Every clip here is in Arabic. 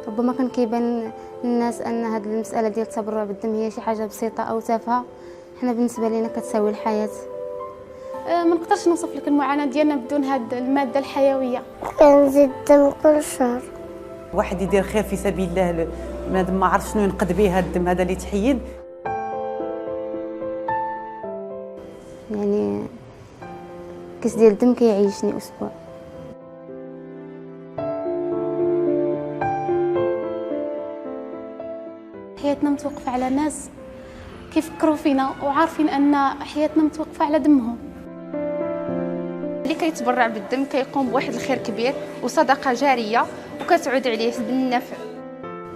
ربما كان كيبان للناس ان هذه المساله ديال التبرع بالدم هي شي حاجه بسيطه او تافهه، حنا بالنسبه لينا كتساوي الحياه. ما نقدرش نوصف لك المعاناه ديالنا بدون هذه الماده الحيويه. كنزيد الدم كل شهر. واحد يدير خير في سبيل الله، ما عرف شنو ينقذ به هذا الدم هذا اللي تحيد. يعني كيس ديال الدم كيعيشني اسبوع. حياتنا متوقفه على ناس كيفكروا فينا وعارفين ان حياتنا متوقفه على دمهم. اللي كيتبرع بالدم كيقوم بواحد الخير كبير وصدقه جاريه وكتعود عليه بالنفع.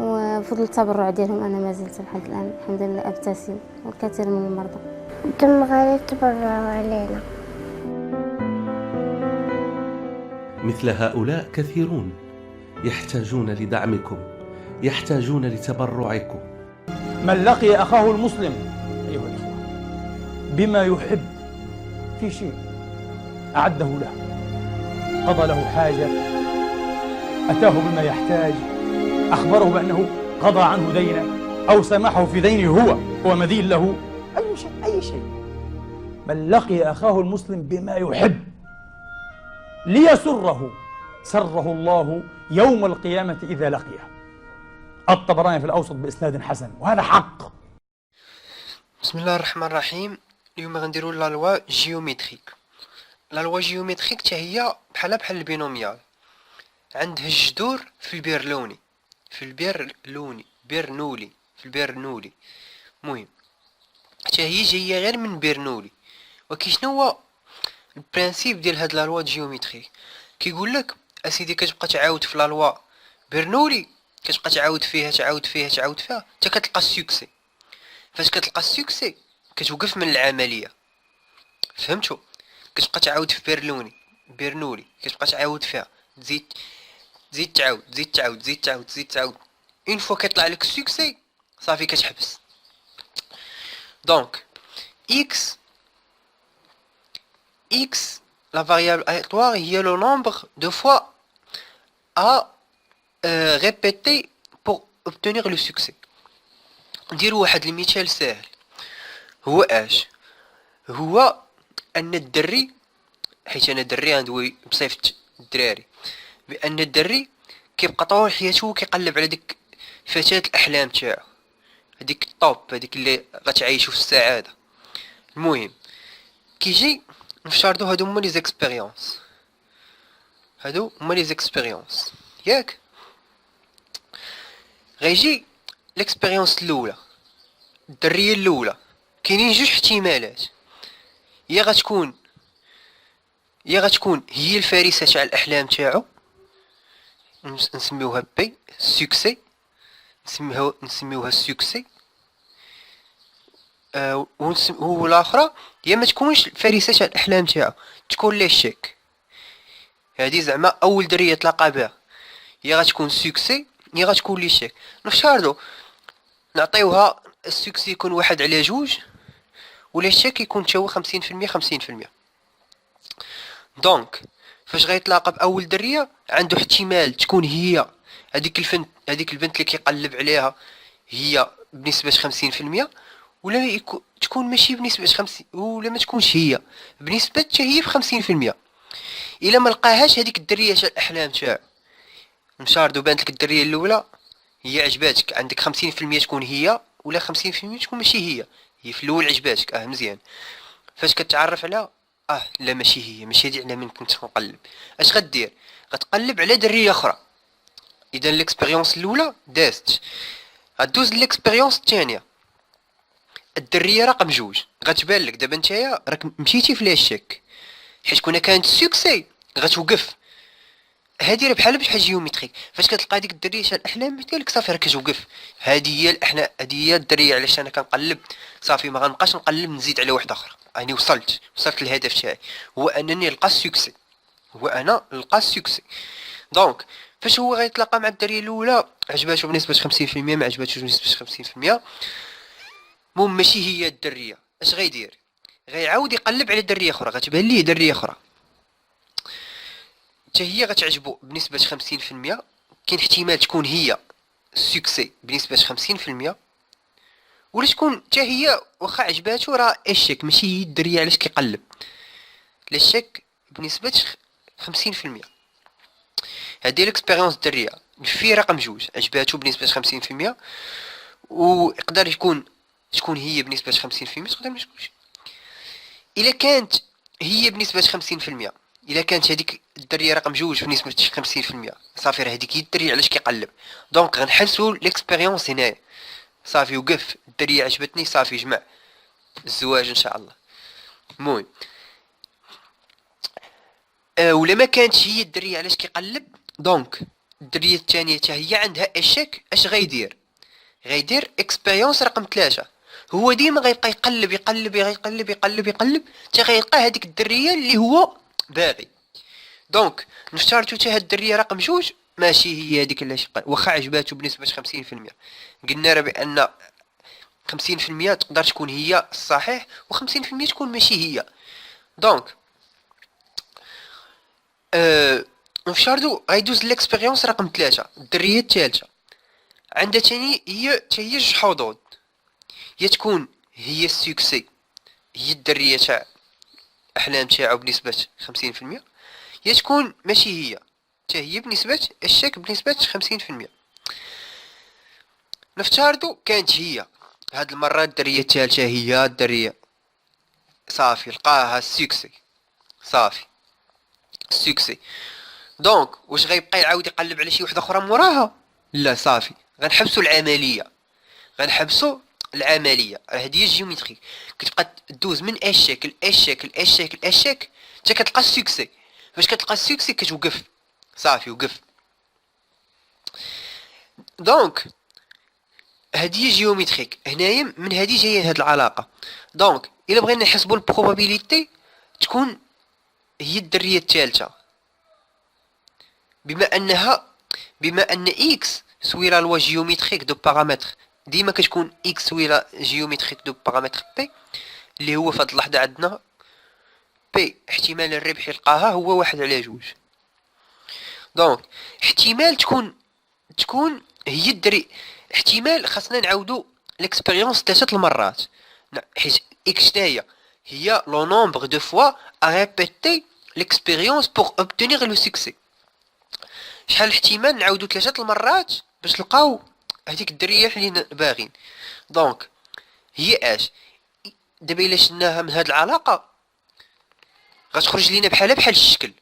وبفضل التبرع ديالهم انا ما زلت لحد الان الحمد لله ابتسم، والكثير من المرضى. الدم غير يتبرعوا علينا. مثل هؤلاء كثيرون يحتاجون لدعمكم، يحتاجون لتبرعكم. من لقي أخاه المسلم أيها الإخوة بما يحب في شيء أعده له، قضى له حاجة، أتاه بما يحتاج، أخبره بأنه قضى عنه دينه أو سامحه في دينه هو مدين له، أي شيء. من لقي أخاه المسلم بما يحب ليسره سره الله يوم القيامة إذا لقيه. الطبراني في الأوسط بإسناد حسن، وهذا حق. بسم الله الرحمن الرحيم. اليوم غنديروا لا لوا جيومتريك. لا لوا جيومتريك حتى هي بحال البينوميال، عندها الجذور في البيرلوني، في البرنولي. المهم حتى هي جايه غير من بيرنولي. ولكن شنو هو البرانسيب ديال هاد لا لوا جيومتريك؟ كيقول لك اسيدي كتبقى تعاود في لا لوا برنولي، كتبقى تعاود فيها حتى كتلقى السوكسي. فاش كتلقى السوكسي كتوقف من العمليه، فهمتوا؟ كتبقى تعاود في بيرنولي كتبقى تعاود فيها، تزيد تعاود اون فوا كيطلع لك السوكسي صافي كتحبس. دونك x la variable aléatoire هي le nombre de fois à répéter pour obtenir le succès. نديرو واحد المثال ساهل. هو اش هو ان الدري، حيت انا دري غندوي بصيفه الدراري، بان الدري كيبقى طول حياته كيقلب على ديك فتاة الاحلام تاعو، هذيك الطوب، هذيك اللي غتعيشو في السعاده. المهم كيجي نفترضو هادو هما لي زيكسبيريونس، ياك؟ غيجي ليكسبيريونس الاولى، الدريه الاولى، كاينين جوج احتمالات. يا غتكون هي الفارسه تاع الاحلام تاعو، نسميوها بي سوكسي، نسميوها السوكسي. والاخرى يا ما تكونش الفارسه تاع الاحلام تاعو، تكون ليه شيك. هذه زعما اول دريه تلاقى بها، يا غتكون سوكسي يا غتكون لي شيك. نفترضوا نعطيوها السوكسي يكون 1/2 ولا الشيك يكون تا هو 50%. دونك فاش غيتلاقى باول دريه عنده احتمال تكون هي هذيك البنت اللي كيقلب عليها هي بنسبه 50%، ولا تكون ماشي بنسبه 50، ولا ما تكونش هي بنسبه حتى هي ب 50%. الا ما لقاهاش هذيك الدريه تاع الاحلام تاعو، مشاردو بانت لك الدريه الاولى هي عجباتك، عندك 50% تكون هي ولا 50% تكون ماشي هي في الاول عجباتك، مزيان. فاش كتعرف على لا ماشي هذه على من كنت نقلب، اش غدير؟ غتقلب على دريه اخرى. اذا ليكسبيريونس الاولى دازت، غدوز ليكسبيريونس الثانيه، الدريه رقم 2 غتبان لك دابا نتايا راك مشيتي في لاشيك، حيت كون كانت سوكسي غتوقف. هذه راه بحال جيومتريك. فاش كتلقى ديك الدريه تاع الاحلام ديالك صافي راه كتوقف. هذه هي الدريه علاش انا كنقلب، صافي ما غنبقاش نقلب نزيد على واحده اخرى. راني وصلت للهدف تاعي، هو انني نلقى السوكسي. دونك فاش هو غيتلاقى مع الدريه الاولى عجباتو بنسبه 50%، ما عجباتوش بنسبه 50%، المهم ماشي هي الدريه، اش غيدير؟ غيعاود يقلب على دريه اخرى، غتبان ليه دريه اخرى حتى هي غتعجبو بنسبه 50%. كاين احتمال تكون هي سوكسي بنسبة 50%، ولا تكون حتى هي واخا عجباتو راه اشيك ماشي هي الدرية علاش كيقلب، لا شك بنسبة 50%. هادي ليكسبيريونس الدرية في رقم جوج عجباتو بنسبة 50%، ويقدر يكون تكون هي بنسبة 50%، تقدر متكونش. إلا كانت هي بنسبة 50%، إلا كانت هذيك الدرية رقم جوج بنسبة 50%، صافي راه هذيك هي الدرية علاش كيقلب. دونك غنحسو ليكسبيريونس هنايا، صافي وقف الدرية عجبتني، صافي جمع الزواج ان شاء الله. المهم ولا ما كانتش هي الدرية علاش كيقلب، دونك الدرية الثانية حتى هي عندها اشيك، اش غيدير؟ غيدير اكسبيريونس رقم 3. هو ديما غيبقى يقلب يقلب يقلب يقلب يقلب حتى غيلقى هذيك الدرية اللي هو باغي. دونك نفترضوا حتى هاد الدرية رقم جوج ماشي هي هذيك اللي واخا عجباتو بنسبة 50%، قلنا راه بان 50% تقدر تكون هي الصحيح و50% تكون ماشي هي. دونك نفترضوا غيدوز ليكسبيريونس رقم 3، الدرية الثالثة عندها تاني هي جوج حظوظ، يا تكون هي السوكسي، هي الدرية تاع احلام تاعو بنسبة 50%، يا تكون ماشي هي حتى هي بنسبة الشك بنسبة 50%. نفترضوا كانت هي هاد المرة الدرية الثالثة هي الدرية، صافي لقاها السوكسي، صافي السوكسي. دونك واش غيبقى يعاود يقلب على شي وحده اخرى موراها؟ لا، صافي غنحبسوا العمليه، غنحبسوا العمليه. هذه الجيومتري كتبقى تدوز من اشيك لاشيك لاشيك لاشيك حتى كتلقى السوكسي. فاش كتلقى السوكسي كتوقف، صافي وقف. دونك هذه جيومتريك هنايا، من هذه جايه هذه العلاقه. دونك الا بغينا نحسبوا البروبابيليتي تكون هي الدريه الثالثه، بما ان اكس سوي لا لوا جيومتريك دو بارامتر، ديما كتكون اكس سوي لا جيومتريك دو بارامتر بي، اللي هو في هاد اللحظه عندنا بي احتمال الربح يلقاها هو 1/2. دونك احتمال تكون هي الدري، احتمال خاصنا نعاودو ليكسبيريونس 3 المرات، حيت اكس هي لو نومبر دو فوا ا ريبيتي ليكسبيريونس بور اوبتينير لو سوكسي. شحال الاحتمال نعاودو 3 المرات باش نلقاو هذيك الدريه اللي باغين. دونك هي اش دابا الا شناها من هاد العلاقه غتخرج لينا بحال الشكل.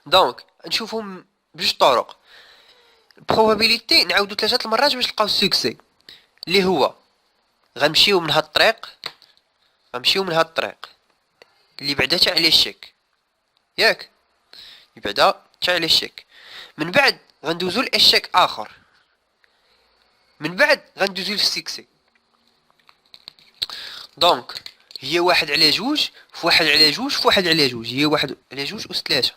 دونك نشوفهم بجوج طرق. البروبابيليتي نعاودو 3 المرات باش نلقاو السوكسي، اللي هو غنمشيو من هاد الطريق، اللي بعدا تاع على الشك، ياك اللي بعدا تاع على الشك. من بعد غندوزو لاشيك اخر، من بعد غندوزو للسكسي. دونك هي 1/2 في 1/2 في 1/2، هي 1/2 أس 3.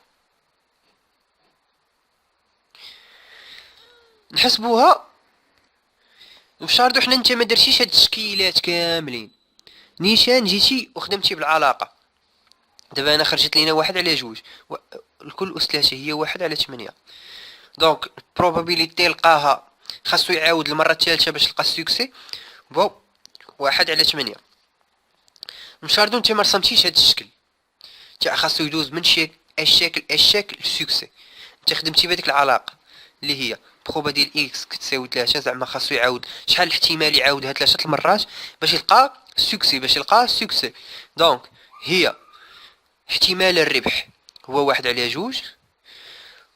نحسبوها نفترضو حنا انت ما درتيش هاد التشكيلات كاملين، نيشان جيتي وخدمتي بالعلاقه. دابا انا خرجت لينا 1/2 الكل أس 3 هي 1/8. دونك البروبابيليتي لقاها خاصو يعاود المره الثالثه باش يلقى السوكسي بو 1/8. نفترضو انت ما رسمتيش هاد الشكل تاع خاصو يدوز من الشكل للسوكسي، انت خدمتي بهاديك العلاقه اللي هي بروبا ديال اكس كتساوي 3، زعما خاصو يعاود شحال الاحتمال يعاودها 3 المرات باش يلقى السوكسي. دونك هي احتمال الربح هو 1/2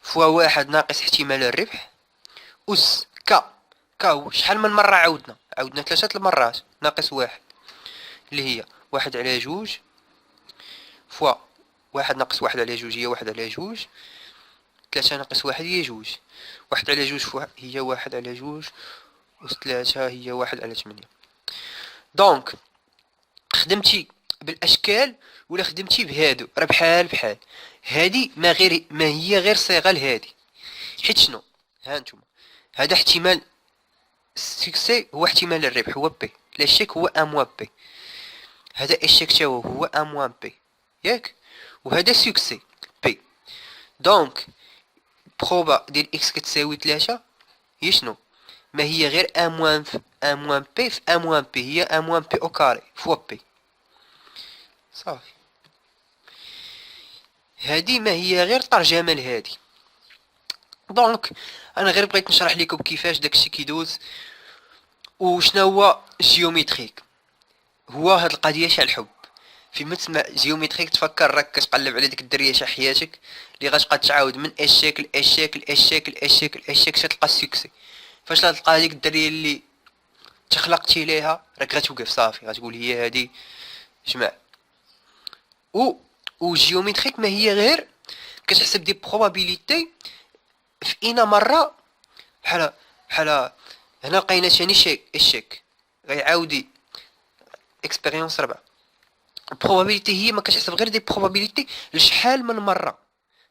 فوا 1 ناقص احتمال الربح أس كا شحال من مرة عاودنا 3 المرات ناقص 1، اللي هي 1/2 فوا 1 ناقص 1/2 هي 1/2، 3 ناقص 1 هي 2، 1/2 فوا هي 1/2 أس 3 هي 1/8. دونك خدمتي بالاشكال ولا خدمتي بهادو راه بحال هادي ما هي غير صيغه لهادي، حيت شنو ها نتوما هذا احتمال السكسي هو احتمال الربح هو بي، لا شك هو ا موان بي، هذا الشك تا هو ا موان بي، ياك، وهذا سكسي بي. دونك بروبا ديال اكس كتساوي 3 هي شنو؟ ما هي غير ان موان بي في ان موان بي، هي ان موان بي او كاري فوا بي. صافي، هادي ما هي غير ترجمه لهادي. دونك انا غير بغيت نشرح لكم كيفاش داكشي كيدوز وشنو هو جيومتريك. هو هاد القضيه تاع الحب، فيما تسمع جيومتريك تفكر راك كتقلب على ديك الدريه تاع حياتك اللي غتبقى تعاود من اشيك لاشيك لاشيك لاشيك لاشيك حتى تلقى السكسي. فاش تلقى هذيك الدريه اللي تخلقتي ليها راك غتوقف صافي، غتقول هي هادي جمع. و جيومتريك ما هي غير كتحسب دي بروبابيليتي في اينا مره. بحال هنا لقينا ثاني اشيك غيعاودي اكسبيريونس 4. البروبابيليتي هي ما كتحسب غير دي بروبابيليتي لشحال من مره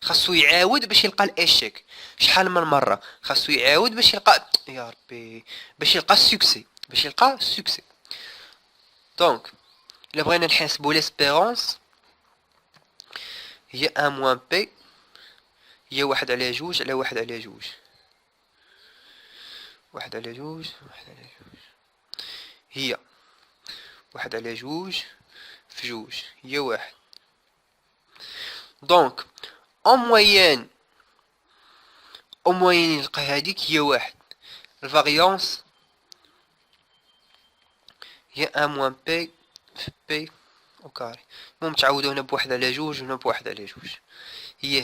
خاصو يعاود باش يلقى الاشيك، شحال من مره خاصو يعاود باش يلقى يا ربي باش يلقى السكسي. دونك الا بغينا نحسبوا ليسبيرونس هي ان موان بي، هي 1 على 2 على 1 على 2، 1 على 2 1 على 2، هي 1 على 2 في 2 هي 1. دونك اون موين نلقى هذيك هي 1. الفاريونس هي ان موان بي في بي او كاري. المهم تعاودوا هنا ب1 على 2 وهنا ب1 على 2. هي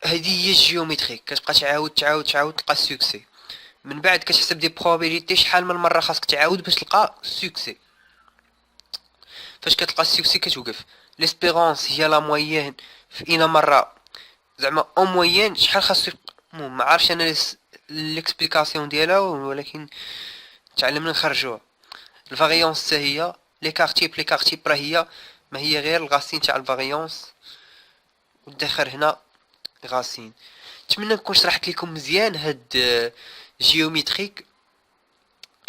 هذه هي الجيومتريك. كتبقى تعاود تلقى السكسي. من بعد كتحسب دي بروبابيليتي شحال من مره خاصك تعاود باش تلقى السكسي. فاش كتلقى السكسي كتوقف. ليسبيرونس هي لا موين في اينا مره زعما اون موين شحال خاصو. المهم ما عارفش انا ليكسبليكاسيون ديالها، ولكن تعلمنا نخرجوها. الفاريونس حتى هي لي كارتيب راه هي ما هي غير الغاسين تاع الفاريونس ودخل هنا غاسين. نتمنى نكون شرحت لكم مزيان هاد جيومتريك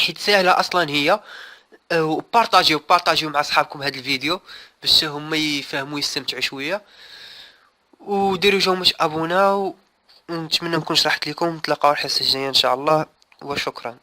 حيت ساهله اصلا هي. وبارطاجيو مع صحابكم هاد الفيديو باش هما يفهموا يستمتعوا شويه، وديروا جوج مش ابونا. ونتمنى نكون شرحت لكم. نتلاقاو الحصه الجايه ان شاء الله، وشكرا.